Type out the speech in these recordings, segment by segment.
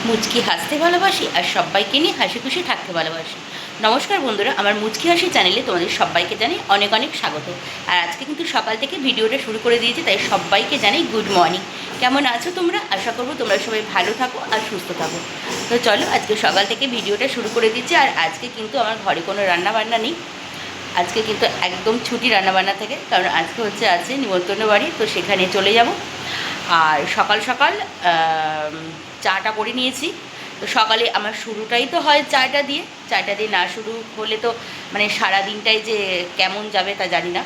মুচকি হাসতে ভালোবাসি আর সবাইকে নিয়ে হাসি খুশি থাকতে ভালোবাসি। নমস্কার বন্ধুরা, আমার মুচকি হাসি চ্যানেলে তোমাদের সবাইকে জানাই অনেক অনেক স্বাগত। আর আজকে কিন্তু সকাল থেকে ভিডিওটা শুরু করে দিয়েছি, তাই সবাইকে জানাই গুড মর্নিং। কেমন আছো তোমরা? আশা করবো তোমরা সবাই ভালো থাকো আর সুস্থ থাকো। তো চলো আজকে সকাল থেকে ভিডিওটা শুরু করে দিচ্ছি। আর আজকে কিন্তু আমার ঘরে কোনো রান্নাবান্না নেই, আজকে কিন্তু একদম ছুটি রান্নাবান্না থেকে, কারণ আজকে আছে নিমন্ত্রণ বাড়ি, তো সেখানে চলে যাব। আর সকাল সকাল চাটা করে নিয়েছি। তো সকালে আমার শুরুটাই তো হয় চাটা দিয়ে না শুরু হলে তো মানে সারা দিনটাই যে কেমন যাবে তা জানি না।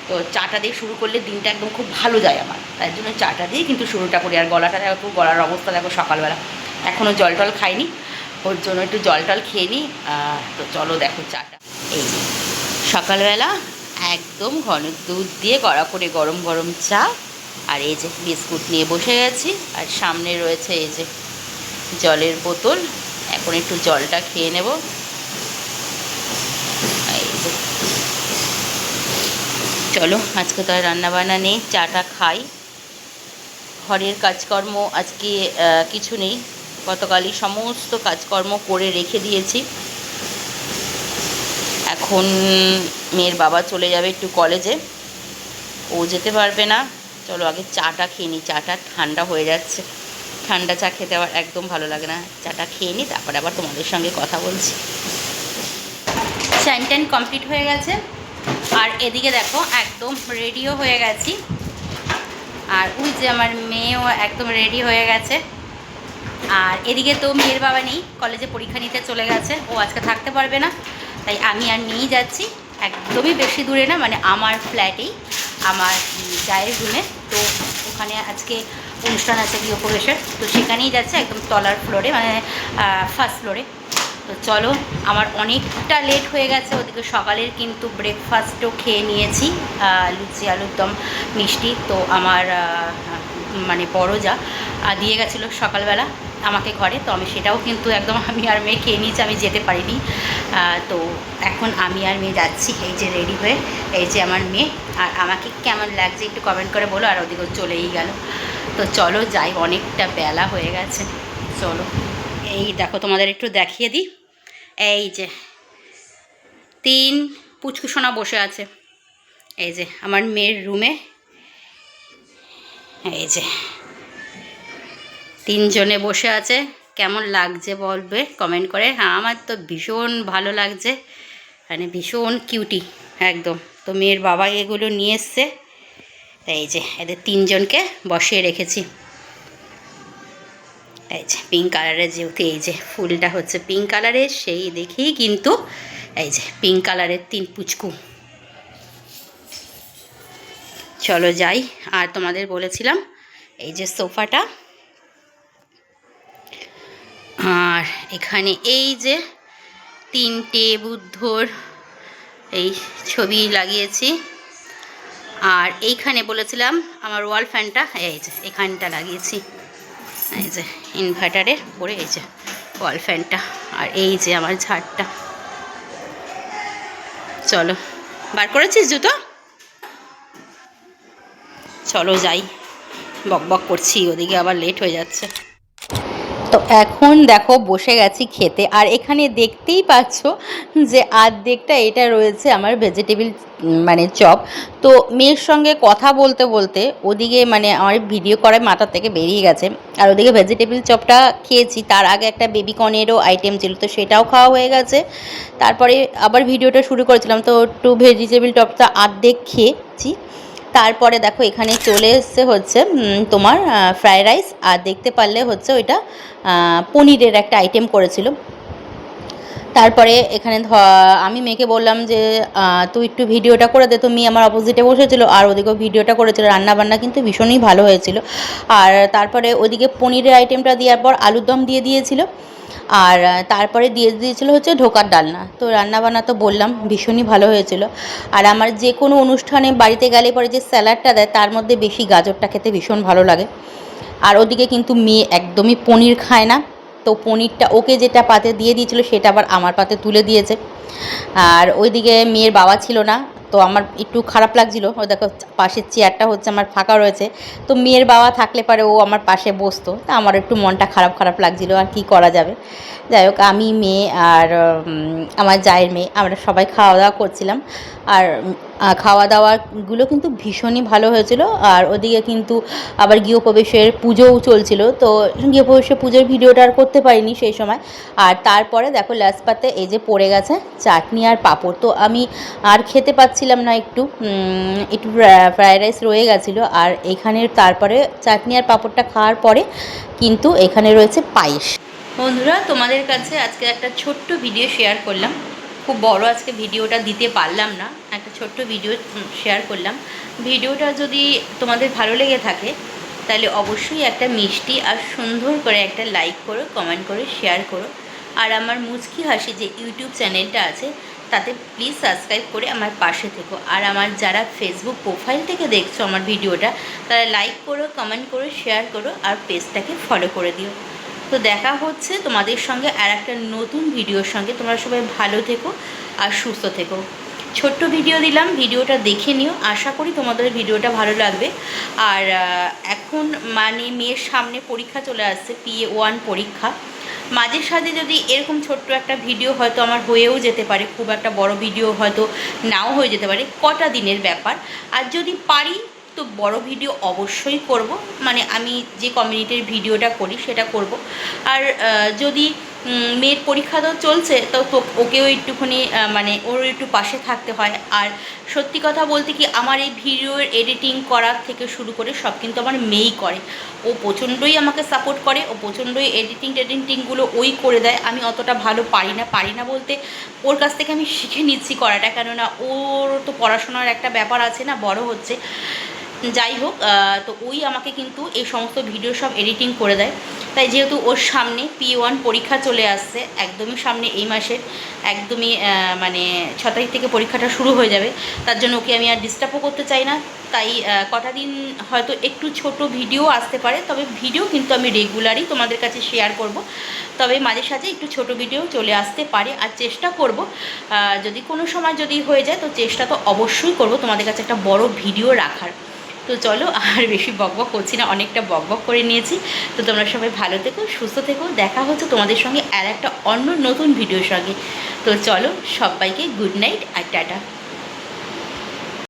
তো চাটা দিয়ে শুরু করলে দিনটা একদম খুব ভালো যায় আমার, তাই জন্য চাটা দিয়ে কিন্তু শুরুটা করি। আর গলাটা দেখো, গলার অবস্থা দেখো সকালবেলা, এখনও জল টল খাইনি, ওর জন্য একটু জল টল খেয়ে নিই। তো চলো দেখো চাটা, এই যে সকালবেলা একদম ঘন দুধ দিয়ে কড়া করে গরম গরম চা, আর এই যে বিস্কুট নিয়ে বসে গেছি। আর সামনে রয়েছে এই যে জলের বোতল, এখন একটু জলটা খেয়ে নেব। এই যে চলো, আজকে তো আর রান্নাবান্না নেই, চাটা খাই। ঘরের কাজকর্ম আজকে কিছু নেই, গতকালই সমস্ত কাজকর্ম করে রেখে দিয়েছি। এখন মেয়ের বাবা চলে যাবে একটু কলেজে, ও যেতে পারবে না। চলো আগে চাটা খেয়ে নিই, চাটা ঠান্ডা হয়ে যাচ্ছে, ঠান্ডা চা খেতে আবার একদম ভালো লাগে না। চাটা খেয়ে নিই, তারপরে আবার তোমাদের সঙ্গে কথা বলছি। চান টান কমপ্লিট হয়ে গেছে, আর এদিকে দেখো একদম রেডিও হয়ে গেছি। আর ওই যে আমার মেয়েও একদম রেডি হয়ে গেছে। আর এদিকে তো মেয়ের বাবা নেই, কলেজে পরীক্ষা নিতে চলে গেছে, ও আজকে থাকতে পারবে না, তাই আমি আর নিয়েই যাচ্ছি। একদমই বেশি দূরে না, মানে আমার ফ্ল্যাটেই, আমার জায়ের রুমে। তো ওখানে আজকে অনুষ্ঠান আছে গৃহপ্রবেশের, তো সেখানেই যাচ্ছে, একদম তলার ফ্লোরে, মানে ফার্স্ট ফ্লোরে। তো চলো, আমার অনেকটা লেট হয়ে গেছে। ওদিকে সকালের কিন্তু ব্রেকফাস্টও খেয়ে নিয়েছি, লুচি আলুর দম মিষ্টি। তো আমার মানে বড় যা দিয়ে গেছিলো সকালবেলা আমাকে ঘরে, তো আমি সেটাও কিন্তু একদম আমি আর মেয়ে খেয়ে নিয়েছি, আমি যেতে পারিনি। তো এখন আমি আর মেয়ে যাচ্ছি, এই যে রেডি হয়ে, এই যে আমার মেয়ে। আর আমাকে কেমন লাগছে একটু কমেন্ট করে বলো। আর ওদিকে চলেই গেল, তো চলো যাই, অনেকটা বেলা হয়ে গেছে। চলো এই দেখো, তোমাদের একটু দেখিয়ে দিই। এই যে 3 পুচকুসোনা বসে আছে, এই যে আমার মেয়ের রুমে, এই যে 3 জনে বসে আছে। কেমন লাগছে বলবে কমেন্ট করে। হ্যাঁ, আমার তো ভীষণ ভালো লাগছে, মানে ভীষণ কিউটি একদম। তো মেয়ের বাবা এগুলো নিয়ে এসছে, তাই এই যে এদের 3 জনকে বসিয়ে রেখেছি। এই যে পিঙ্ক কালারের, যেহেতু এই যে ফুলটা হচ্ছে পিঙ্ক কালারের, সেই দেখেই কিন্তু এই যে পিঙ্ক কালারের 3 পুচকু। চলো যাই। আর তোমাদের বলেছিলাম এই যে সোফাটা, আর এখানে এই যে 3টে বুদ্ধর এই ছবি লাগিয়েছি। আর এইখানে বলেছিলাম আমার ওয়াল ফ্যানটা, এই যে এখানটা লাগিয়েছি, এই যে ইনভার্টারের পরে এই যে ওয়াল ফ্যানটা। আর এই যে আমার ঝাড়টা। চলো, বার করেছিস জুতো? চলো যাই, বক বক করছি, ওদিকে আবার লেট হয়ে যাচ্ছে। তো এখন দেখো বসে গেছি খেতে। আর এখানে দেখতেই পাচ্ছ যে আর্ধেকটা এটা রয়েছে আমার ভেজিটেবিল মানে চপ। তো মেয়ের সঙ্গে কথা বলতে বলতে ওদিকে মানে আমার ভিডিও করার মাথা থেকে বেরিয়ে গেছে। আর ওদিকে ভেজিটেবিল চপটা খেয়েছি, তার আগে একটা বেবিকর্নেরও আইটেম ছিল, তো সেটাও খাওয়া হয়ে গেছে। তারপরে আবার ভিডিওটা শুরু করেছিলাম, তো একটু ভেজিটেবিল চপটা আর্ধেক খেয়েছি। তারপরে দেখো এখানে চলে এসছে হচ্ছে তোমার ফ্রায়েড রাইস। আর দেখতে পারলে হচ্ছে ওইটা পনিরের একটা আইটেম করেছিল। তারপরে এখানে আমি মেয়েকে বললাম যে তুই একটু ভিডিওটা করে দে, তো মেয়ে আমার অপোজিটে বসেছিল আর ওদিকেও ভিডিওটা করেছিল। রান্নাবান্না কিন্তু ভীষণই ভালো হয়েছিল। আর তারপরে ওদিকে পনিরের আইটেমটা দেওয়ার পর আলুর দম দিয়ে দিয়েছিল। আর তারপরে দিয়ে দিয়েছিল হচ্ছে ঢোকার ডালনা। তো রান্নাবান্না তো বললাম ভীষণই ভালো হয়েছিল। আর আমার যে কোনো অনুষ্ঠানে বাড়িতে গেলে পরে যে স্যালাডটা দেয়, তার মধ্যে বেশি গাজরটা খেতে ভীষণ ভালো লাগে। আর ওদিকে কিন্তু মেয়ে একদমই পনির খায় না, তো পনিরটা ওকে যেটা পাতে দিয়ে দিয়েছিল সেটা আবার আমার পাতে তুলে দিয়েছে। আর ওইদিকে মেয়ের বাবা ছিল না, তো আমার একটু খারাপ লাগছিলো। ও দেখো পাশের চেয়ারটা হচ্ছে আমার ফাঁকা রয়েছে, তো মেয়ের বাবা থাকলে পারে ও আমার পাশে বসতো, তা আমার একটু মনটা খারাপ খারাপ লাগছিলো, আর কি করা যাবে। যাই হোক, আমি, মেয়ে আর আমার জায়ের মেয়ে আমরা সবাই খাওয়া দাওয়া করছিলাম। আর খাওয়া দাওয়াগুলো কিন্তু ভীষণই ভালো হয়েছিল। আর ওদিকে কিন্তু আবার গৃহপ্রবেশের পুজোও চলছিল, তো গৃহপ্রবেশের পুজোর ভিডিওটা আর করতে পারিনি সেই সময়। আর তারপরে দেখো লাস্ট পাতে এই যে পড়ে গেছে চাটনি আর পাঁপড়, তো আমি আর খেতে পাচ্ছিলাম না, একটু একটু ফ্রায়েড রাইস রয়ে গেছিলো। আর এখানে তারপরে চাটনি আর পাঁপড়টা খাওয়ার পরে কিন্তু এখানে রয়েছে পায়েস। বন্ধুরা, তোমাদের কাছে আজকে একটা ছোট্ট ভিডিও শেয়ার করলাম। খুব বড় আজকে ভিডিওটা দিতে পারলাম না, একটা ছোট্ট ভিডিও শেয়ার করলাম। ভিডিওটা যদি তোমাদের ভালো লেগে থাকে তাহলে অবশ্যই একটা মিষ্টি আর সুন্দর করে একটা লাইক করো, কমেন্ট করো, শেয়ার করো। আর আমার মুচকি হাসি যে ইউটিউব চ্যানেলটা আছে তাতে প্লিজ সাবস্ক্রাইব করে আমার পাশে থেকো। আর আমার যারা ফেসবুক প্রোফাইল থেকে দেখছো আমার ভিডিওটা, তারা লাইক করো, কমেন্ট করো, শেয়ার করো, আর পেজটাকে ফলো করে দিও। তো দেখা হচ্ছে তোমাদের সঙ্গে আর একটা নতুন ভিডিওর সঙ্গে। তোমরা সবাই ভালো থেকো আর সুস্থ থেকো। ছোট্ট ভিডিও দিলাম, ভিডিওটা দেখে নিও, আশা করি তোমাদের ভিডিওটা ভালো লাগবে। আর এখন মানে মেয়ের সামনে পরীক্ষা চলে আসছে, PA1 পরীক্ষা। মাঝে সাঝে যদি এরকম ছোট্ট একটা ভিডিও হয়তো আমার হয়েও যেতে পারে, খুব একটা বড় ভিডিও হয়তো নাও হয়ে যেতে পারে, কটা দিনের ব্যাপার। আর যদি পারি তো বড় ভিডিও অবশ্যই করব, মানে আমি যে কমিউনিটির ভিডিওটা করি সেটা করব। আর যদি মেয়ের পরীক্ষা তো চলছে, তো ওকেও একটুখানি মানে ওর একটু পাশে থাকতে হয়। আর সত্যি কথা বলতে কি, আমার এই ভিডিওর এডিটিং করার থেকে শুরু করে সব কিন্তু আমার মেয়েই করে। ও প্রচণ্ডই আমাকে সাপোর্ট করে, ও প্রচণ্ডই এডিটিংগুলো ওই করে দেয়। আমি অতটা ভালো পারি না বলতে ওর কাছ থেকে আমি শিখে নিচ্ছি করাটা, কেননা ওর তো পড়াশোনার একটা ব্যাপার আছে না, বড় হচ্ছে। যাই হোক, তো ওই আমাকে কিন্তু এই সমস্ত ভিডিও সব এডিটিং করে দেয়। তাই যেহেতু ওর সামনে PA1 পরীক্ষা চলে আসছে, একদমই সামনে, এই মাসের একদমই মানে 6 তারিখ থেকে পরীক্ষাটা শুরু হয়ে যাবে, তার জন্য ওকে আমি আর ডিস্টার্বও করতে চাই না। তাই কটা দিন হয়তো একটু ছোট ভিডিও আসতে পারে, তবে ভিডিও কিন্তু আমি রেগুলারই তোমাদের কাছে শেয়ার করব। তবে মাঝে সাঝে একটু ছোট ভিডিও চলে আসতে পারে, আর চেষ্টা করব যদি কোনো সময় যদি হয়ে যায়, তো চেষ্টা তো অবশ্যই করব তোমাদের কাছে একটা বড় ভিডিও রাখার। তো চলো, আর বেশি বকবক করছি না, অনেকটা বকবক করে নিয়েছি। তো তোমরা সবাই ভালো থেকো, সুস্থ থেকো, দেখা হচ্ছে তোমাদের সঙ্গে আর একটা অন্য নতুন ভিডিওর সঙ্গে। তো চলো, সবাইকে গুড নাইট আর টাটা।